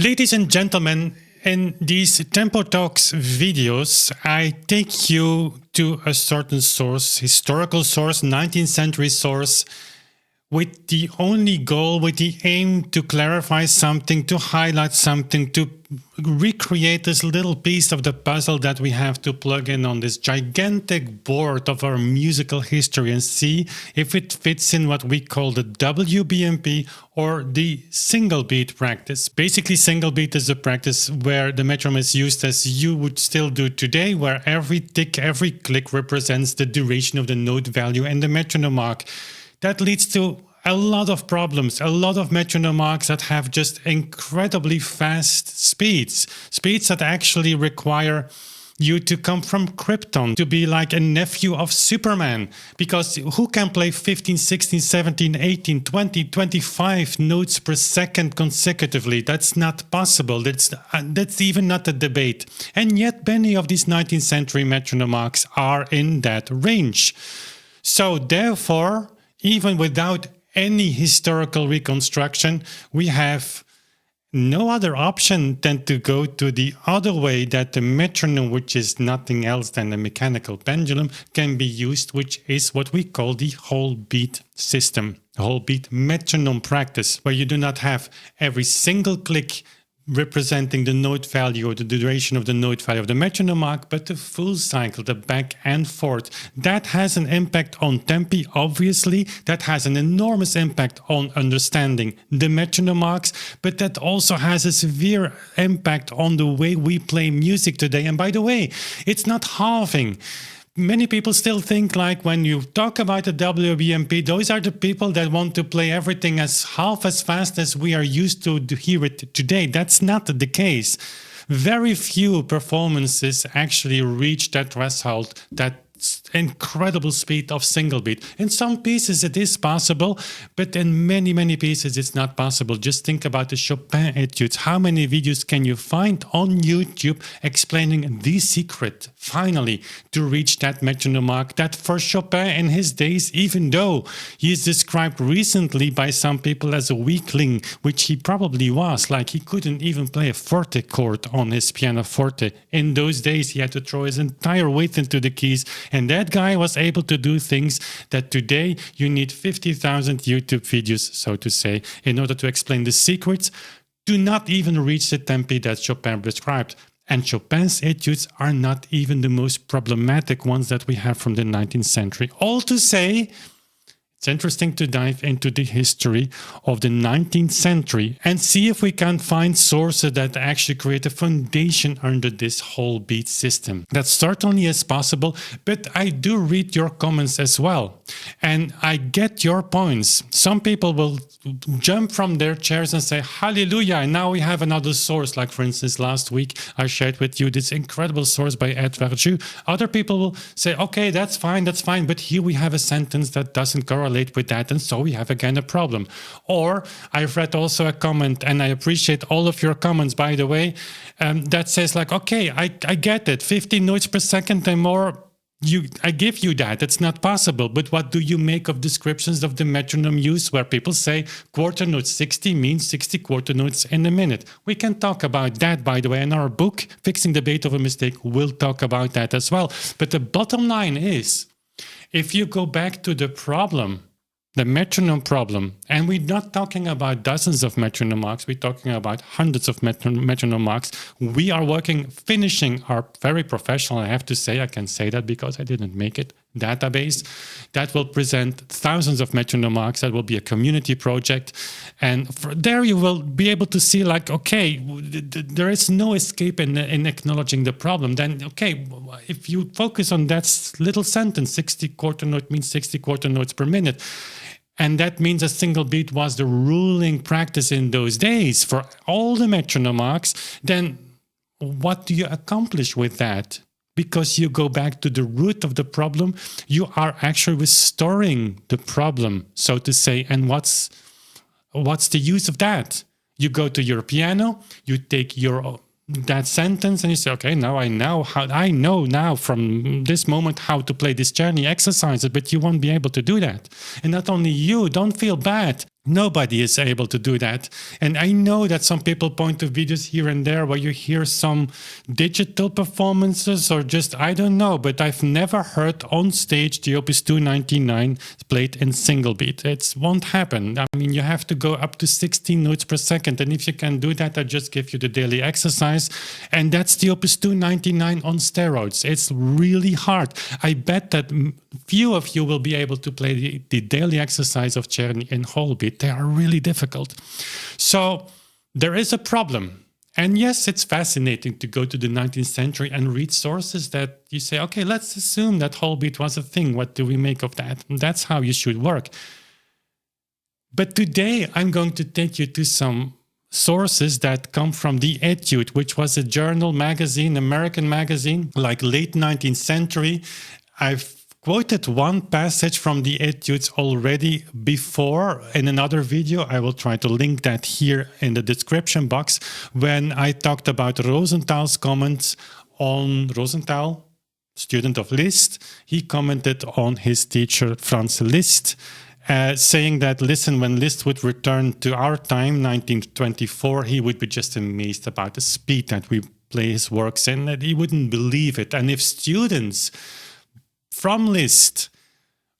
Ladies and gentlemen, in these Tempo Talks videos, I take you to a certain source, historical source, 19th century source, with the only goal, with the aim to clarify something, to highlight something, to recreate this little piece of the puzzle that we have to plug in on this gigantic board of our musical history and see if it fits in what we call the WBMP or the single beat practice. Basically, single beat is a practice where the metronome is used as you would still do today, where every tick, every click represents the duration of the note value and the metronome mark. That leads to a lot of problems, a lot of metronome marks that have just incredibly fast speeds that actually require you to come from Krypton, to be like a nephew of Superman, because who can play 15, 16, 17, 18, 20, 25 notes per second consecutively? That's not possible. That's even not a debate. And yet many of these 19th century metronome marks are in that range. So therefore, even without any historical reconstruction, we have no other option than to go to the other way that the metronome, which is nothing else than a mechanical pendulum, can be used, which is what we call the whole beat system, whole beat metronome practice, where you do not have every single click representing the note value or the duration of the note value of the metronome mark, but the full cycle, the back and forth. That has an impact on tempi, obviously. That has an enormous impact on understanding the metronome marks, but that also has a severe impact on the way we play music today. And by the way, it's not halving. Many people still think like when you talk about the WBMP, those are the people that want to play everything as half as fast as we are used to hear it today. That's not the case. Very few performances actually reach that threshold, that incredible speed of single beat. In some pieces it is possible, but in many pieces it's not possible. Just think about the Chopin Etudes. How many videos can you find on YouTube explaining the secret, finally, to reach that metronome mark that for Chopin in his days, even though he is described recently by some people as a weakling, which he probably was, like he couldn't even play a forte chord on his pianoforte. In those days he had to throw his entire weight into the keys, and that guy was able to do things that today you need 50,000 YouTube videos, so to say, in order to explain the secrets to not even reach the tempi that Chopin prescribed. And Chopin's etudes are not even the most problematic ones that we have from the 19th century. All to say, it's interesting to dive into the history of the 19th century and see if we can find sources that actually create a foundation under this whole beat system. That certainly is possible, but I do read your comments as well. And I get your points. Some people will jump from their chairs and say, hallelujah, and now we have another source. Like for instance, last week I shared with you this incredible source by Etude. Other people will say, okay, that's fine, but here we have a sentence that doesn't correlate with that, and so we have again a problem. Or I've read also a comment, and I appreciate all of your comments, by the way, that says like, okay, I get it, 15 notes per second and more, I give you that, it's not possible. But what do you make of descriptions of the metronome use where people say quarter notes 60 means 60 quarter notes in a minute? We can talk about that, by the way, in our book, Fixing the Beethoven Mistake, we'll talk about that as well. But the bottom line is, if you go back to the problem, the metronome problem, and we're not talking about dozens of metronome marks, we're talking about hundreds of metronome marks. We are finishing our very professional, I have to say, I can say that because I didn't make it, database that will present thousands of metronome marks. That will be a community project. And there you will be able to see like, okay, there is no escape in acknowledging the problem. Then, okay, if you focus on that little sentence, 60 quarter note means 60 quarter notes per minute. And that means a single beat was the ruling practice in those days for all the metronome marks. Then what do you accomplish with that? Because you go back to the root of the problem, you are actually restoring the problem, so to say. And what's the use of that? You go to your piano, you take that sentence and you say, okay, now I know now from this moment how to play this Cherney exercises, but you won't be able to do that. And not only you, don't feel bad. Nobody is able to do that. And I know that some people point to videos here and there where you hear some digital performances or just, I don't know, but I've never heard on stage the Opus 299 played in single beat. It won't happen. I mean, you have to go up to 16 notes per second. And if you can do that, I just give you the daily exercise. And that's the Opus 299 on steroids. It's really hard. I bet that few of you will be able to play the daily exercise of Cherney in whole beat. They are really difficult. So there is a problem. And yes, it's fascinating to go to the 19th century and read sources that you say, okay, let's assume that whole beat was a thing. What do we make of that? And that's how you should work. But today I'm going to take you to some sources that come from the Etude, which was a journal magazine, American magazine, like late 19th century. I've quoted one passage from the Etudes already before in another video. I will try to link that here in the description box when I talked about Rosenthal's comments on Rosenthal, student of Liszt. He commented on his teacher Franz Liszt, saying that, listen, when Liszt would return to our time, 1924, he would be just amazed about the speed that we play his works in, that he wouldn't believe it. And if students from Liszt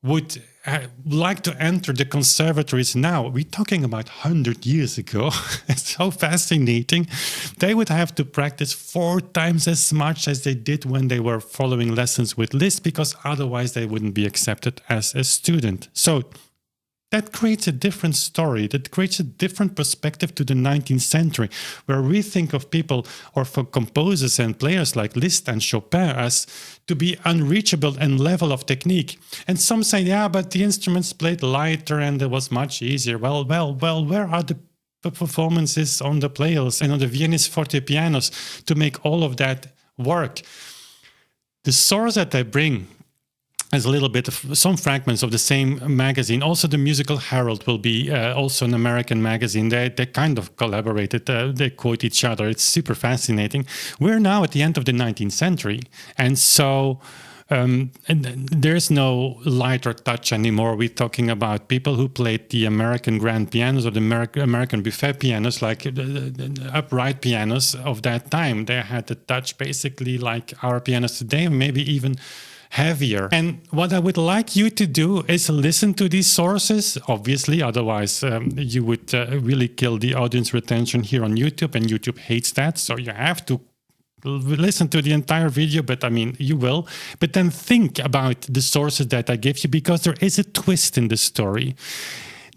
would like to enter the conservatories now, we're talking about 100 years ago, it's so fascinating, they would have to practice 4 times as much as they did when they were following lessons with Liszt, because otherwise they wouldn't be accepted as a student. So that creates a different story, that creates a different perspective to the 19th century, where we think of people or for composers and players like Liszt and Chopin as to be unreachable in level of technique. And some say, yeah, but the instruments played lighter and it was much easier. Well, where are the performances on the players and on the Viennese fortepianos to make all of that work? The source that I bring as a little bit of some fragments of the same magazine. Also, the Musical Herald will be also an American magazine. They kind of collaborated. They quote each other. It's super fascinating. We're now at the end of the 19th century. And so and there's no lighter touch anymore. We're talking about people who played the American grand pianos or the American buffet pianos, like the upright pianos of that time. They had the touch basically like our pianos today, maybe even heavier. And what I would like you to do is listen to these sources, obviously, otherwise you would really kill the audience retention here on YouTube, and YouTube hates that. So you have to listen to the entire video, but I mean, you will. But then think about the sources that I give you, because there is a twist in the story.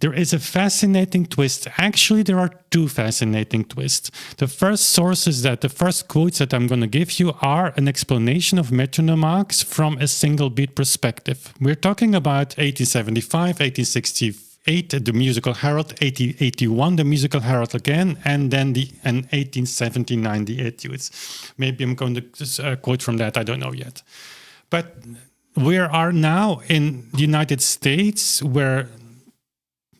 There is a fascinating twist. Actually, there are 2 fascinating twists. The first sources the first quotes that I'm going to give you are an explanation of metronome marks from a single beat perspective. We're talking about 1875, 1868, the Musical Herald, 1881, the Musical Herald again, and then in 1879, the Etudes. Maybe I'm going to quote from that, I don't know yet. But we are now in the United States, where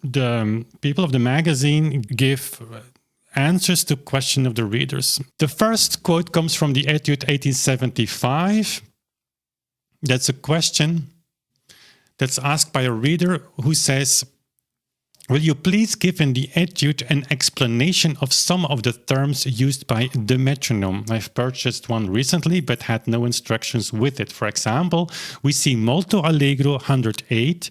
the people of the magazine give answers to questions of the readers. The first quote comes from the Etude 1875. That's a question that's asked by a reader who says, will you please give in the Etude an explanation of some of the terms used by the metronome? I've purchased one recently, but had no instructions with it. For example, we see molto allegro 108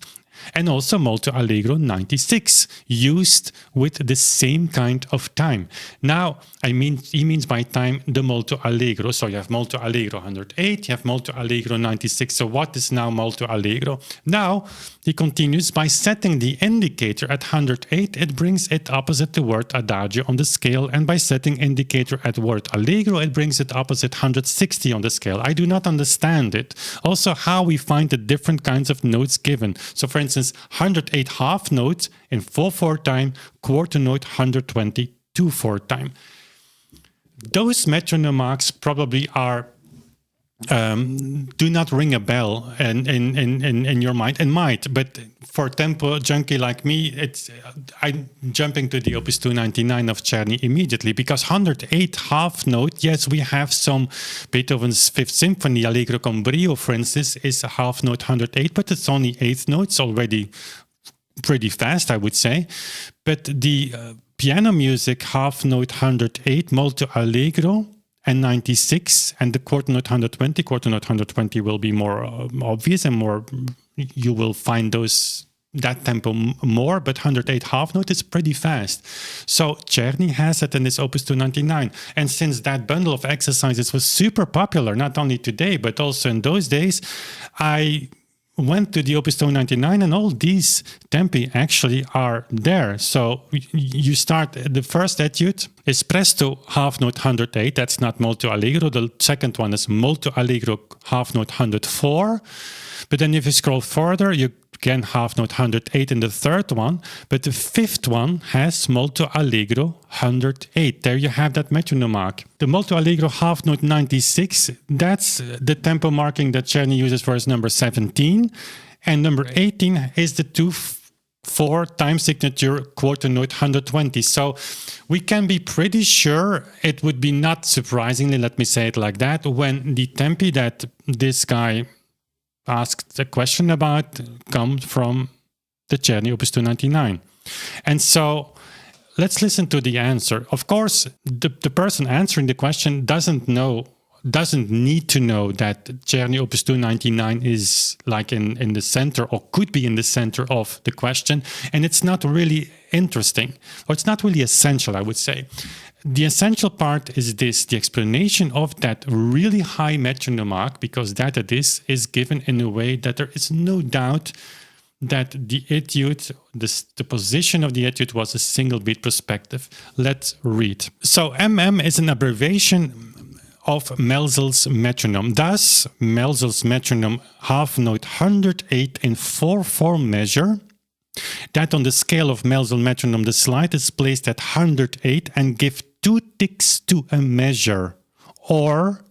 and also molto allegro 96 used with the same kind of time. Now, he means by time the molto allegro. So you have molto allegro 108, you have molto allegro 96. So what is now molto allegro? Now, he continues, by setting the indicator at 108, it brings it opposite the word adagio on the scale, and by setting indicator at word allegro, it brings it opposite 160 on the scale. I do not understand it. Also, how we find the different kinds of notes given. So for instance, 108 half notes in 4/4 time, quarter note 120 2/4 time. Those metronome marks probably are do not ring a bell in your mind, and might, but for tempo junkie like me, I'm jumping to the Opus 299 of Cherney immediately, because 108 half note, yes, we have some Beethoven's Fifth Symphony, Allegro con brio, for instance, is a half note 108, but it's only 8th notes, already pretty fast, I would say. But the piano music, half note 108, molto allegro, and 96, and the quarter note 120. Quarter note 120 will be more obvious and more, you will find that tempo more, but 108 half note is pretty fast. So Cherney has it in his Opus 299. And since that bundle of exercises was super popular, not only today, but also in those days, I went to the Opus 299 and all these tempi actually are there. So you start, the first etude is presto half note 108, that's not molto allegro. The second one is molto allegro half note 104. But then if you scroll further, you again half note 108 in the third one, but the fifth one has molto allegro 108. There you have that metronome mark. The molto allegro half note 96, that's the tempo marking that Cherney uses for his number 17. And number 18 is the 2/4 time signature quarter note 120. So we can be pretty sure, it would be not surprisingly, let me say it like that, when the tempi that this guy asked a question about come from the Cherney Opus 299. And so let's listen to the answer. Of course, the person answering the question doesn't need to know that Cherney Opus 299 is like in the center, or could be in the center of the question. And it's not really interesting, or it's not really essential, I would say. The essential part is this: the explanation of that really high metronome mark, because that it is given in a way that there is no doubt that the etude, the position of the etude was a single beat perspective. Let's read. So MM is an abbreviation of Melzel's metronome. Thus, Melzel's metronome half note 108 in 4/4 measure, that on the scale of Melzel metronome, the slide is placed at 108 and give 2 ticks to a measure, or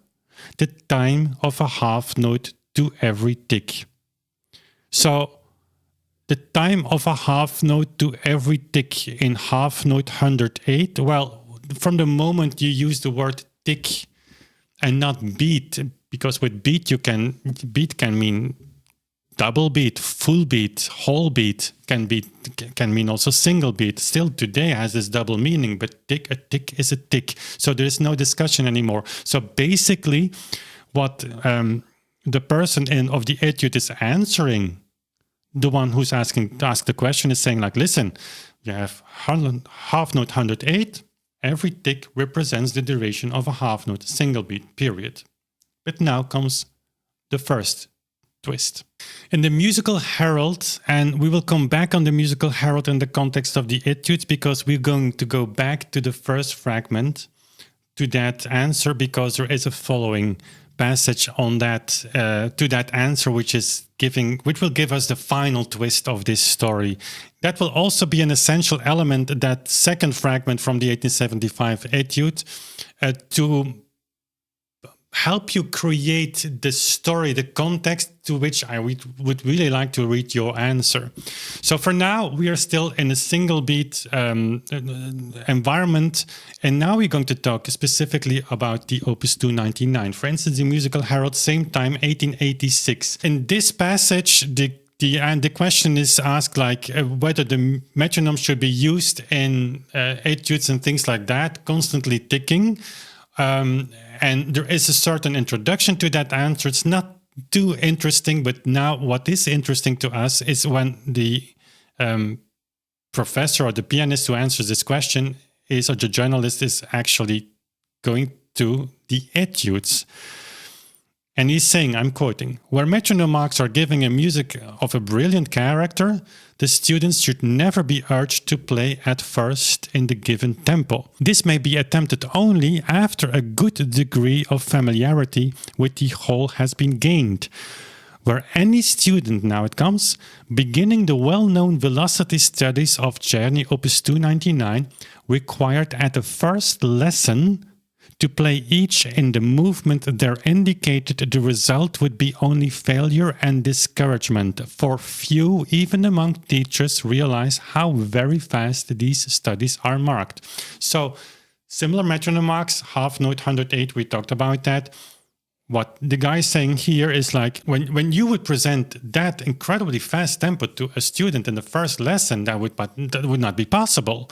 the time of a half note to every tick. So the time of a half note to every tick in half note 108, well, from the moment you use the word tick and not beat, because with beat can mean double beat, full beat, whole beat, can mean also single beat. Still today has this double meaning, but a tick is a tick. So there is no discussion anymore. So basically what the person of the etude is answering, the one who's asked the question, is saying like, listen, you have half note 108, every tick represents the duration of a half note, single beat, period. But now comes the first twist. In the musical herald, and we will come back on the musical herald in the context of the etudes, because we're going to go back to the first fragment, to that answer, because there is a following passage on that, to that answer, which will give us the final twist of this story. That will also be an essential element, that second fragment from the 1875 etude, to help you create the story, the context to which I would really like to read your answer. So for now, we are still in a single beat environment, and now we're going to talk specifically about the Opus 299. For instance, the musical herald, same time, 1886. In this passage, the question is asked like whether the metronome should be used in etudes and things like that, constantly ticking. And there is a certain introduction to that answer. It's not too interesting, but now what is interesting to us is when the professor or the pianist who answers this question or the journalist is actually going to the etudes. And he's saying, I'm quoting, where metronome marks are giving a music of a brilliant character, the students should never be urged to play at first in the given tempo. This may be attempted only after a good degree of familiarity with the whole has been gained. Where any student, now it comes, beginning the well-known velocity studies of Cherney Opus 299, required at the first lesson to play each in the movement there indicated, the result would be only failure and discouragement, for few, even among teachers, realize how very fast these studies are marked. So, similar metronome marks, half note 108, we talked about that. what the guy is saying here is like, when you would present that incredibly fast tempo to a student in the first lesson, that would not be possible.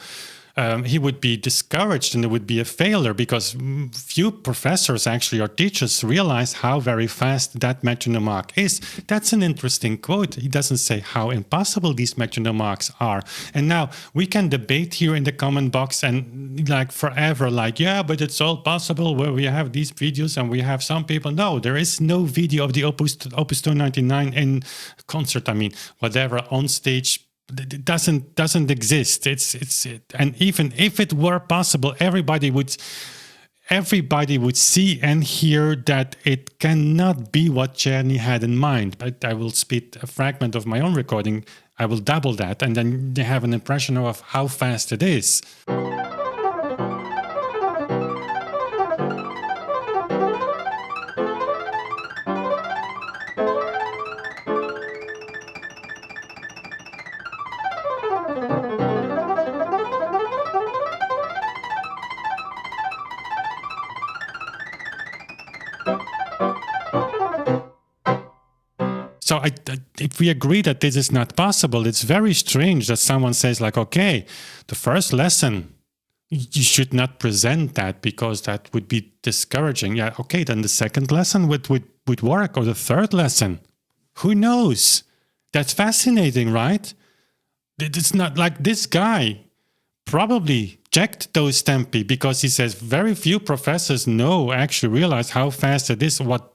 He would be discouraged and it would be a failure, because few professors actually or teachers realize how very fast that metronome mark is. That's an interesting quote. He doesn't say how impossible these metronome marks are. And now we can debate here in the comment box and like forever, like, yeah, but it's all possible where we have these videos and we have some people. No, there is no video of the Opus 299 in concert. I mean, whatever, on stage. It doesn't exist. And even if it were possible, everybody would see and hear that it cannot be what Cherney had in mind. But I will spit a fragment of my own recording. I will double that, and then they have an impression of how fast it is. So if we agree that this is not possible, it's very strange that someone says like, okay, the first lesson, you should not present that because that would be discouraging. Yeah, okay, then the second lesson would work, or the third lesson. Who knows? That's fascinating, right? It's not like this guy probably checked those tempi, because he says very few professors actually realize how fast it is. What,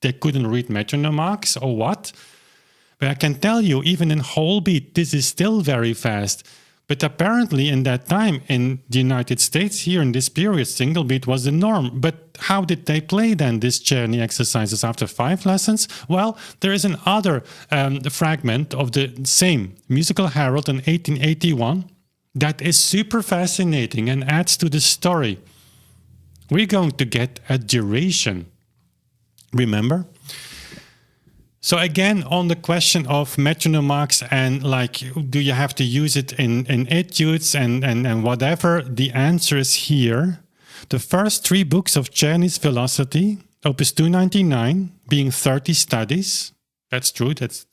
they couldn't read metronome marks or what? But I can tell you, even in whole beat, this is still very fast. But apparently in that time in the United States, here in this period, single beat was the norm. But how did they play then these Cherney exercises after 5 lessons? Well, there is another fragment of the same Musical Herald in 1881 that is super fascinating and adds to the story. We're going to get a duration. Remember? So again, on the question of metronome marks and like, do you have to use it in etudes and whatever, the answer is here. The first 3 books of Cherney's philosophy, Opus 299, being 30 studies. That's true. That's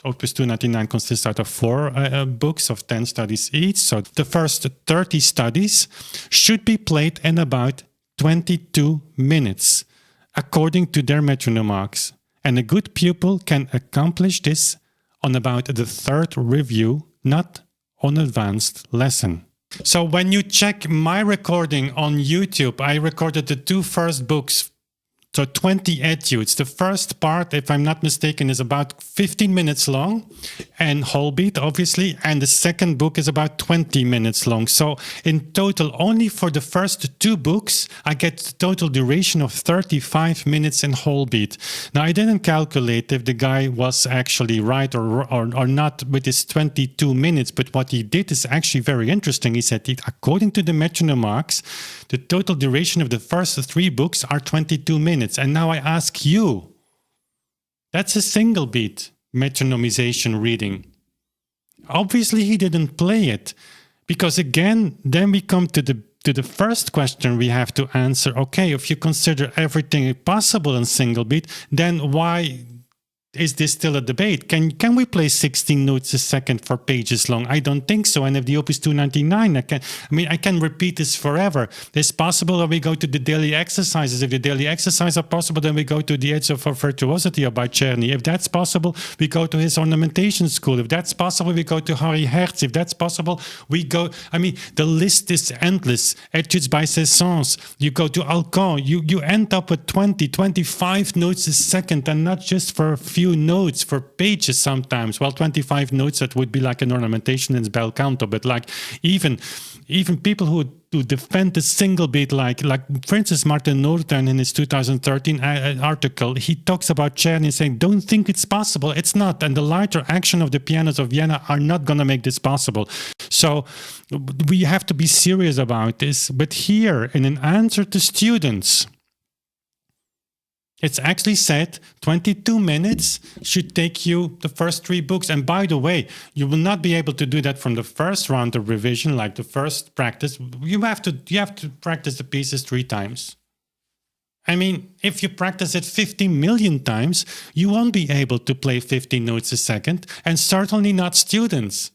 Opus 299 consists out of 4 books of 10 studies each. So the first 30 studies should be played in about 22 minutes. According to their metronome marks. And a good pupil can accomplish this on about the 3rd review, not on advanced lesson. So when you check my recording on YouTube, I recorded the 2 first books, so 20 etudes. The first part, if I'm not mistaken, is about 15 minutes long, and whole beat, obviously, and the second book is about 20 minutes long. So in total, only for the first 2 books, I get the total duration of 35 minutes in whole beat. Now, I didn't calculate if the guy was actually right or not with his 22 minutes, but what he did is actually very interesting. He said, according to the metronome marks, the total duration of the first 3 books are 22 minutes. And now I ask you, that's a single beat metronomization reading. Obviously, he didn't play it, because again, then we come to the first question we have to answer. Okay, if you consider everything possible in single beat, then why is this still a debate? Can we play 16 notes a second for pages long? I don't think so. And if the Opus 299, I can repeat this forever. It's possible that we go to the daily exercises. If the daily exercises are possible, then we go to the Edge of Virtuosity or by Cherney. If that's possible, we go to his ornamentation school. If that's possible, we go to Harry Hertz. If that's possible, we go... the list is endless. Etudes by Saint-Saëns. You go to Alcan. You end up with 20, 25 notes a second, and not just for a few notes, for pages sometimes. Well, 25 notes, that would be like an ornamentation in bel canto, but like even people who defend the single beat, like for instance Martin Norton in his 2013 article, he talks about Cherney saying, don't think it's possible. It's not, and the lighter action of the pianos of Vienna are not going to make this possible. So we have to be serious about this. But here, in an answer to students, it's actually said 22 minutes should take you the first 3 books. And by the way, you will not be able to do that from the first round of revision, like the first practice. You have to practice the pieces 3 times. I mean, if you practice it 50 million times, you won't be able to play 50 notes a second, and certainly not students.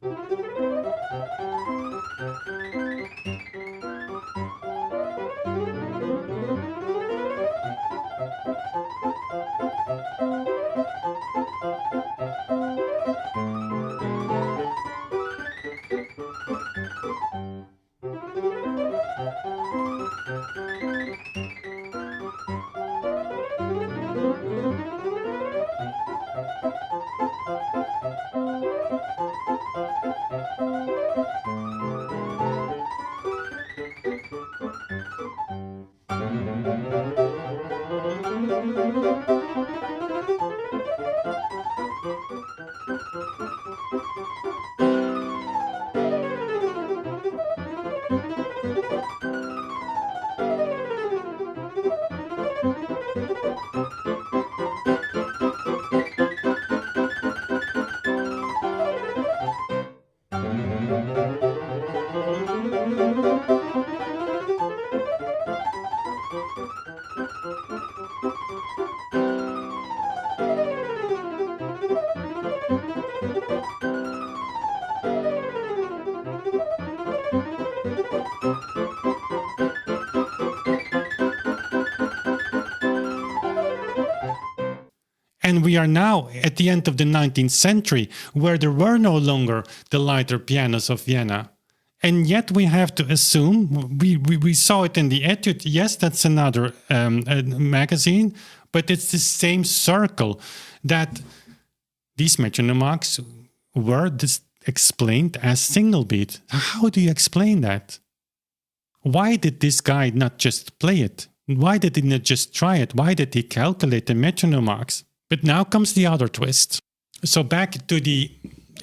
And we are now at the end of the 19th century, where there were no longer the lighter pianos of Vienna. And yet we have to assume, we saw it in the Etude, yes, that's another magazine, but it's the same circle, that these metronome marks were explained as single beat. How do you explain that? Why did this guy not just play it? Why did he not just try it? Why did he calculate the metronome marks? But now comes the other twist. So back to the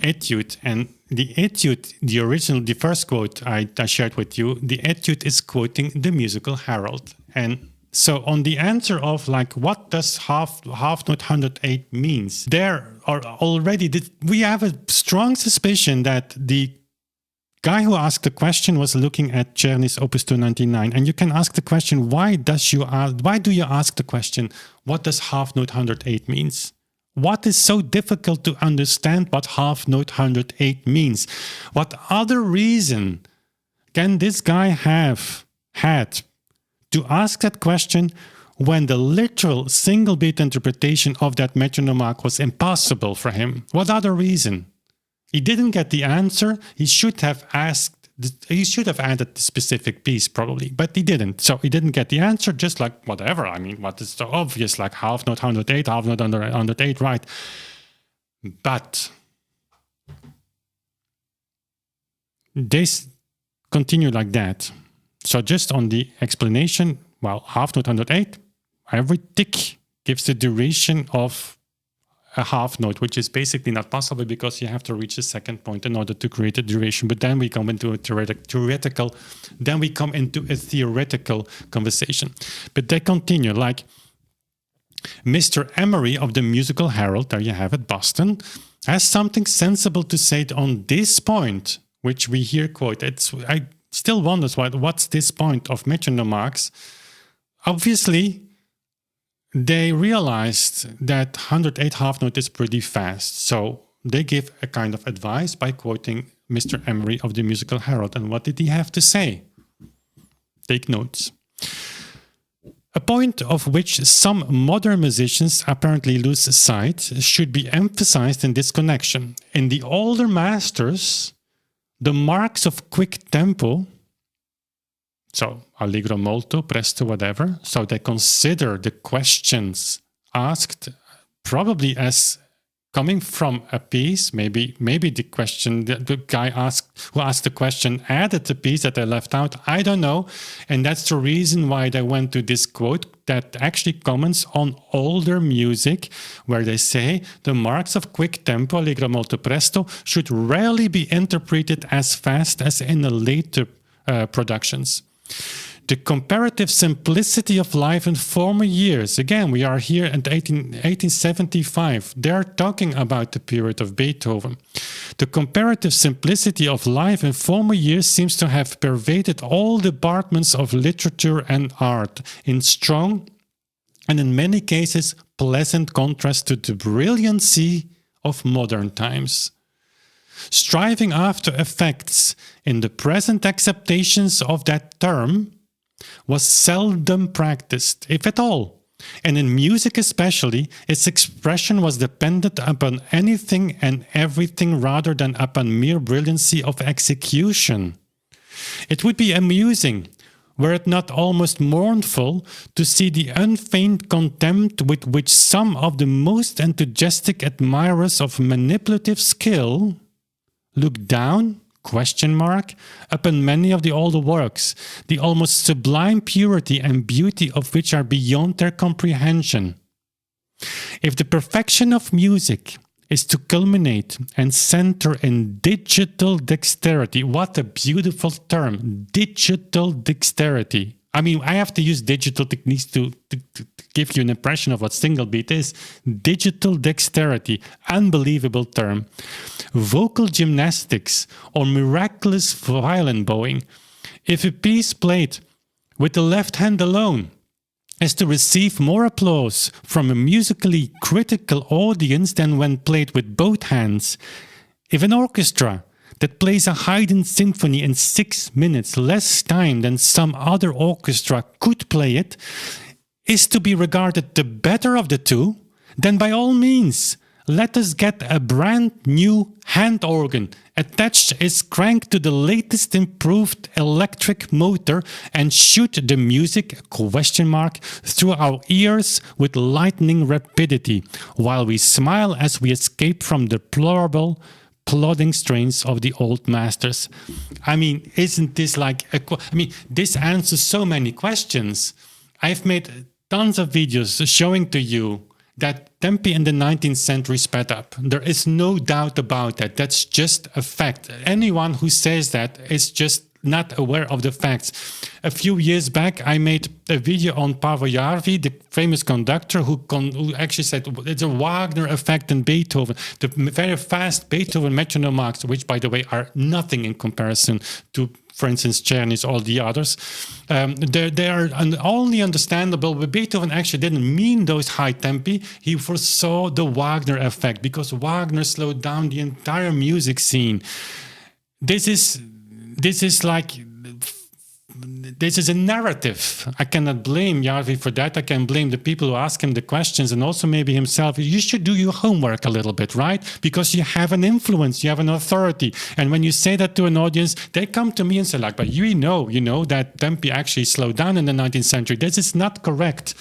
Etude, and the Etude, the original, the first quote I shared with you, the Etude is quoting the musical Herald. And so on the answer of like, what does half note 108 means? There are already, we have a strong suspicion that the guy who asked the question was looking at Cherney's Opus 299, and you can ask the question, why do you ask the question, what does half note 108 means? What is so difficult to understand what half note 108 means? What other reason can this guy have had to ask that question when the literal single beat interpretation of that metronome mark was impossible for him? What other reason? He didn't get the answer. He should have asked, he should have added the specific piece probably, but he didn't. So he didn't get the answer, just like whatever. I mean, what is so obvious, like half note 108, half note 108, right? But this continued like that. So just on the explanation, well, half note 108, every tick gives the duration of a half note, which is basically not possible because you have to reach the second point in order to create a duration. But then we come into a theoretical conversation. But they continue, like Mr. Emery of the Musical Herald, there you have it, Boston, has something sensible to say on this point, which we here quote. I still wonder what's this point of metronome marks. Obviously, they realized that 108 half note is pretty fast, so they give a kind of advice by quoting Mr. Emery of the Musical Herald. And what did he have to say? Take notes. A point of which some modern musicians apparently lose sight should be emphasized in this connection. In the older masters, the marks of quick tempo, so allegro molto, presto, whatever. So they consider the questions asked probably as coming from a piece. Maybe the question, the guy who asked the question added the piece that they left out. I don't know. And that's the reason why they went to this quote that actually comments on older music, where they say the marks of quick tempo, allegro molto, presto, should rarely be interpreted as fast as in the later productions. The comparative simplicity of life in former years. Again, we are here at 1875. They're talking about the period of Beethoven. The comparative simplicity of life in former years seems to have pervaded all departments of literature and art in strong and in many cases pleasant contrast to the brilliancy of modern times. Striving after effects in the present acceptations of that term was seldom practiced, if at all, and in music especially, its expression was dependent upon anything and everything rather than upon mere brilliancy of execution. It would be amusing, were it not almost mournful, to see the unfeigned contempt with which some of the most enthusiastic admirers of manipulative skill look down, upon many of the older works, the almost sublime purity and beauty of which are beyond their comprehension. If the perfection of music is to culminate and center in digital dexterity, what a beautiful term, digital dexterity. I mean, I have to use digital techniques to give you an impression of what single beat is. Digital dexterity, unbelievable term. Vocal gymnastics or miraculous violin bowing. If a piece played with the left hand alone is to receive more applause from a musically critical audience than when played with both hands, if an orchestra that plays a Haydn symphony in 6 minutes, less time than some other orchestra could play it, is to be regarded the better of the two, then by all means, let us get a brand new hand organ, attach its crank to the latest improved electric motor and shoot the music through our ears with lightning rapidity, while we smile as we escape from the deplorable plodding strains of the old masters. I mean, isn't this like this answers so many questions. I've made tons of videos showing to you that tempi in the 19th century sped up. There is no doubt about that. That's just a fact. Anyone who says that is just not aware of the facts. A few years back, I made a video on Paavo Järvi, the famous conductor, who actually said it's a Wagner effect in Beethoven. The very fast Beethoven metronome marks, which, by the way, are nothing in comparison to, for instance, Cherney's, all the others. They are only understandable, but Beethoven actually didn't mean those high tempi. He foresaw the Wagner effect because Wagner slowed down the entire music scene. This is a narrative. I cannot blame Järvi for that. I can blame the people who ask him the questions and also maybe himself. You should do your homework a little bit, right? Because you have an influence, you have an authority. And when you say that to an audience, they come to me and say like, but you know that tempi actually slowed down in the 19th century. This is not correct.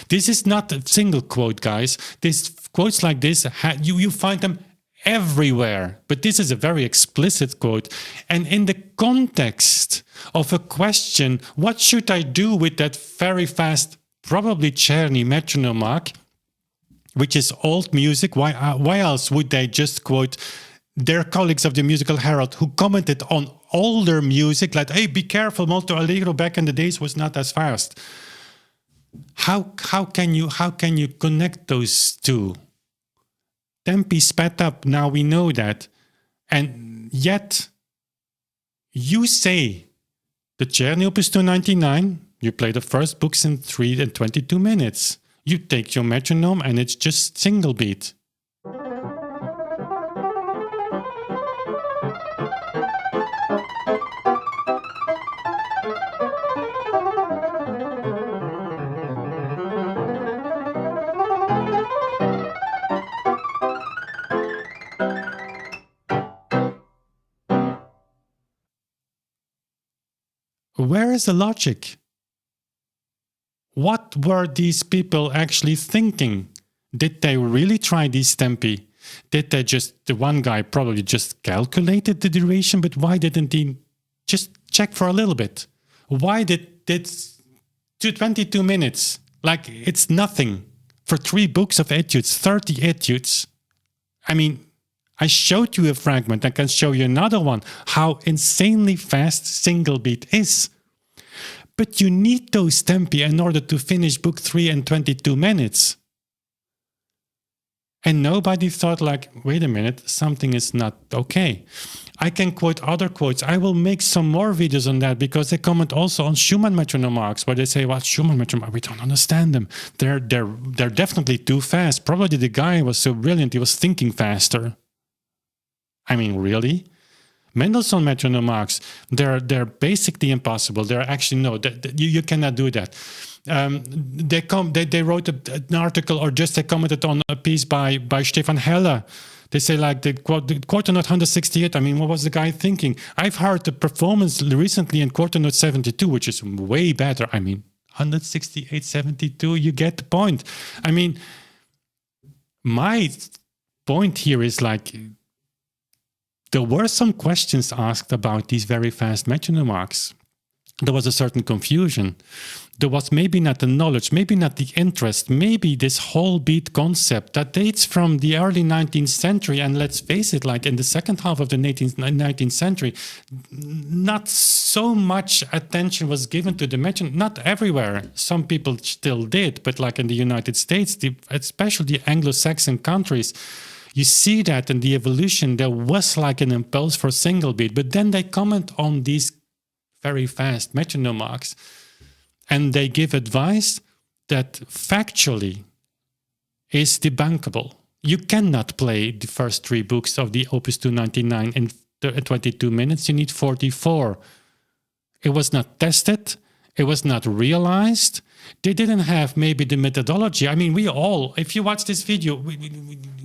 This is not a single quote, guys. These quotes like this, you find them everywhere, but this is a very explicit quote. And in the context of a question, what should I do with that very fast, probably Cherney metronome mark, which is old music? Why else would they just quote their colleagues of the Musical Herald who commented on older music, like, hey, be careful, molto allegro back in the days was not as fast. How can you connect those two? Tempi sped up, now we know that. And yet, you say the Cherney Opus 299, you play the first books in 3 and 22 minutes. You take your metronome and it's just single beat. Where is the logic? What were these people actually thinking? Did they really try these tempi? Did they the one guy probably just calculated the duration, but why didn't he just check for a little bit? Why did 22 minutes? Like, it's nothing. For 3 books of etudes, 30 etudes. I mean, I showed you a fragment. I can show you another one. How insanely fast single beat is. But you need those tempi in order to finish book 3 in 22 minutes. And nobody thought like, wait a minute, something is not okay. I can quote other quotes. I will make some more videos on that because they comment also on Schumann metronome marks where they say, well, Schumann metronome, we don't understand them. They're definitely too fast. Probably the guy was so brilliant, he was thinking faster. I mean, really? Mendelssohn metronome marks, they're basically impossible. They're actually, no, you cannot do that. They wrote an article, or just they commented on a piece by Stefan Heller. They say like the quarter note 168. I mean, what was the guy thinking? I've heard the performance recently in quarter note 72, which is way better. I mean, 168, 72, you get the point. I mean, my point here is like, there were some questions asked about these very fast metronome marks. There was a certain confusion. There was maybe not the knowledge, maybe not the interest, maybe this whole beat concept that dates from the early 19th century. And let's face it, like in the second half of the 19th century, not so much attention was given to the metronome, not everywhere. Some people still did, but like in the United States, especially the Anglo-Saxon countries, you see that in the evolution, there was like an impulse for single beat, but then they comment on these very fast metronome marks. And they give advice that factually is debunkable. You cannot play the first three books of the Opus 299 in 22 minutes. You need 44. It was not tested. It was not realized. They didn't have maybe the methodology. I mean, we all, if you watch this video,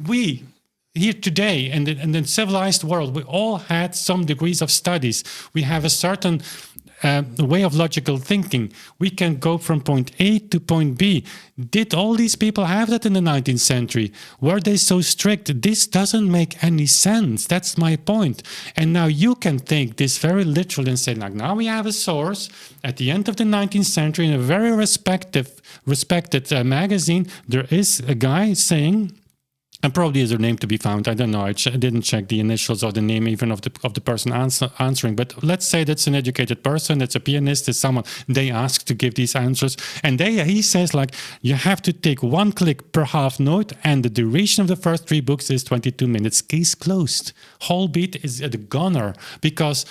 we here today and in the civilized world, we all had some degrees of studies. We have a certain way of logical thinking. We can go from point A to point B. Did all these people have that in the 19th century? Were they so strict? This doesn't make any sense. That's my point. And now you can take this very literally and say, like, now we have a source at the end of the 19th century in a very respected magazine. There is a guy saying, and probably is their name to be found. I don't know. I didn't check the initials or the name even of the person answering. But let's say that's an educated person. It's a pianist. It's someone they ask to give these answers. And he says, like, you have to take one click per half note. And the duration of the first three books is 22 minutes. Case closed. Whole beat is a goner because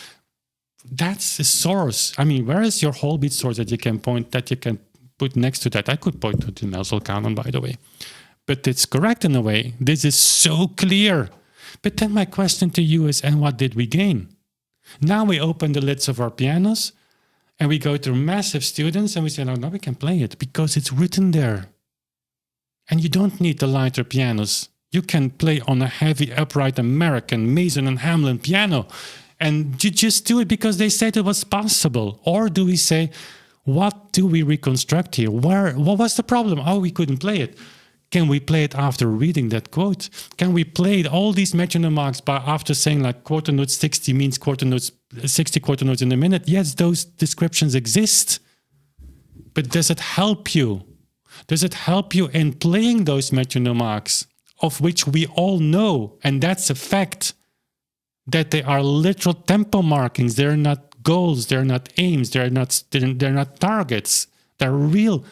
that's the source. I mean, where is your whole beat source that you can put next to that? I could point to the Melsel canon, by the way. But it's correct in a way. This is so clear. But then my question to you is, and what did we gain? Now we open the lids of our pianos and we go through massive students and we say, no, now we can play it because it's written there. And you don't need the lighter pianos. You can play on a heavy upright American Mason and Hamlin piano. And you just do it because they said it was possible. Or do we say, what do we reconstruct here? What was the problem? Oh, we couldn't play it. Can we play it after reading that quote? Can we play all these metronome marks after saying like quarter note 60 means 60 quarter notes in a minute? Yes, those descriptions exist. But does it help you? Does it help you in playing those metronome marks, of which we all know, and that's a fact, that they are literal tempo markings. They're not goals. They're not aims. They're not targets. They're real,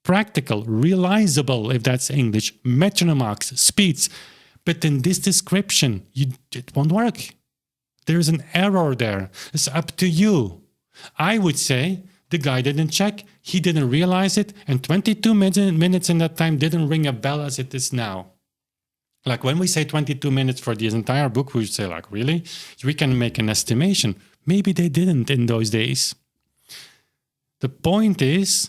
practical, realizable, if that's English, metronome marks, speeds. But in this description, it won't work. There's an error there. It's up to you. I would say the guy didn't check, he didn't realize it, and 22 minutes in that time didn't ring a bell as it is now. Like when we say 22 minutes for this entire book, we would say like, really? We can make an estimation. Maybe they didn't in those days. The point is,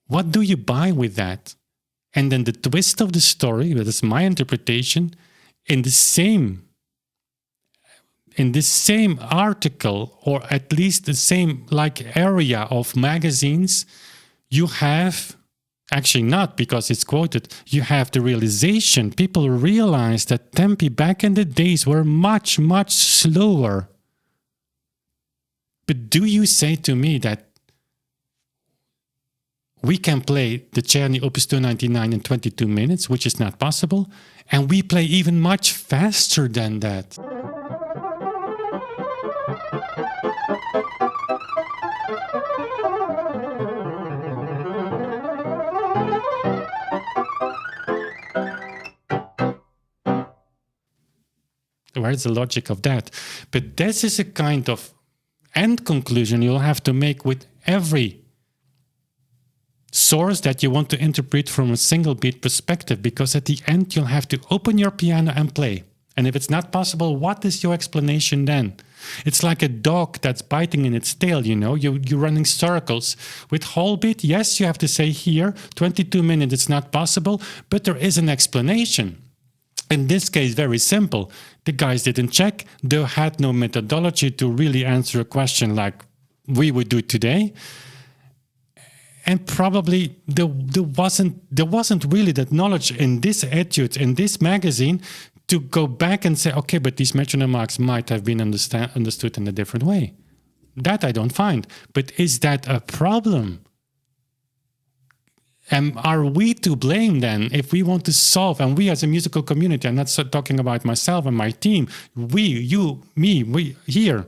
what do you buy with that? And then the twist of the story, that is my interpretation, in the same article, or at least the same like area of magazines, you have, actually not because it's quoted, you have the realization, people realize that tempi back in the days were much, much slower. But do you say to me that we can play the Cherney Opus 299 in 22 minutes, which is not possible, and we play even much faster than that? Where's the logic of that? But this is a kind of end conclusion you'll have to make with every source that you want to interpret from a single beat perspective, because at the end you'll have to open your piano and play. And if it's not possible, what is your explanation then? It's like a dog that's biting in its tail, you're running circles. With whole beat, yes, you have to say here, 22 minutes, it's not possible, but there is an explanation. In this case, very simple. The guys didn't check. They had no methodology to really answer a question like we would do today. And probably there wasn't really that knowledge in this Etude, in this magazine, to go back and say, okay, but these metronome marks might have been understood in a different way. That I don't find. But is that a problem? Are we to blame then if we want to solve, and we as a musical community, I'm not talking about myself and my team, we, you, me, we here,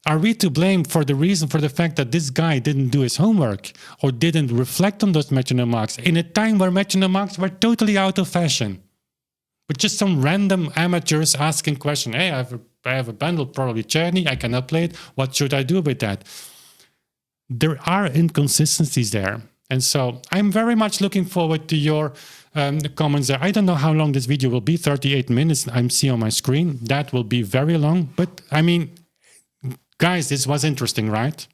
are we to blame for the fact that this guy didn't do his homework or didn't reflect on those metronome marks in a time where metronome marks were totally out of fashion? With just some random amateurs asking questions. Hey, I have a bundle, probably Cherney, I cannot play it. What should I do with that? There are inconsistencies there. And so I'm very much looking forward to your comments there. I don't know how long this video will be, 38 minutes I'm seeing on my screen. That will be very long. But I mean, guys, this was interesting, right?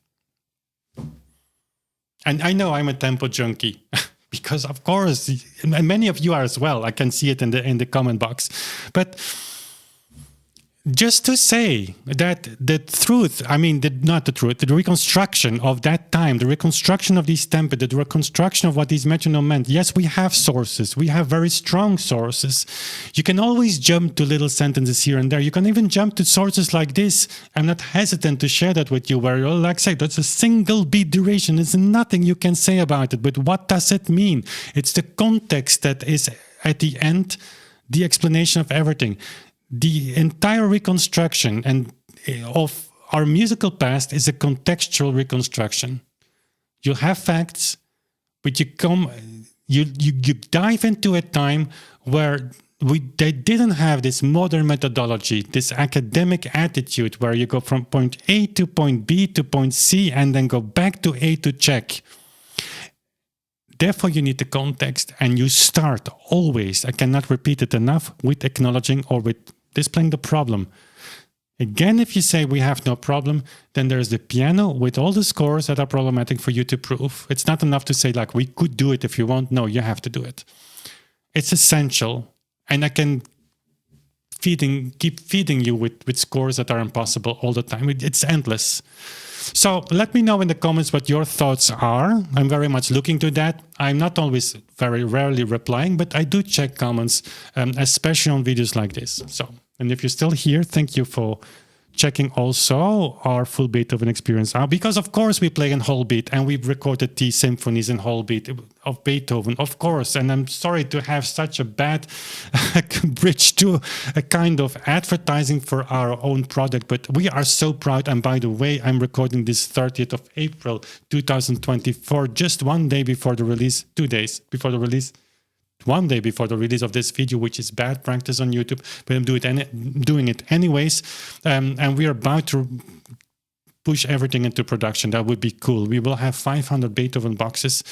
And I know I'm a tempo junkie. Because of course, and many of you are as well. I can see it in the comment box. But just to say that the truth, the reconstruction of that time, the reconstruction of these tempi, the reconstruction of what these metronome meant. Yes, we have sources. We have very strong sources. You can always jump to little sentences here and there. You can even jump to sources like this. I'm not hesitant to share that with you, where you'll like say, that's a single beat duration. There's nothing you can say about it. But what does it mean? It's the context that is at the end, the explanation of everything. The entire reconstruction of our musical past is a contextual reconstruction. You have facts, but you dive into a time where they didn't have this modern methodology, this academic attitude where you go from point A to point B to point C and then go back to A to check. Therefore, you need the context, and you start always, I cannot repeat it enough, with acknowledging or with displaying the problem. Again, if you say we have no problem, then there's the piano with all the scores that are problematic for you to prove. It's not enough to say like, we could do it if you want. No, you have to do it. It's essential. And I can keep feeding you with scores that are impossible all the time. It's endless. So let me know in the comments what your thoughts are. I'm very much looking to that. I'm not always, very rarely replying, but I do check comments, especially on videos like this. And if you're still here, thank you for checking also our full Beethoven experience out, because of course we play in whole beat and we've recorded these symphonies in whole beat of Beethoven, of course. And I'm sorry to have such a bad bridge to a kind of advertising for our own product, but we are so proud. And by the way, I'm recording this 30th of April 2024, just 1 day before the release, 2 days before the release. 1 day before the release of this video, which is bad practice on YouTube, but I'm doing it anyways. And we are about to push everything into production. That would be cool. We will have 500 Beethoven boxes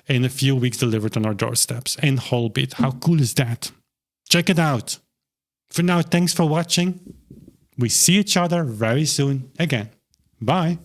in a few weeks delivered on our doorsteps in whole beat. How cool is that? Check it out. For now, thanks for watching. We see each other very soon again. Bye.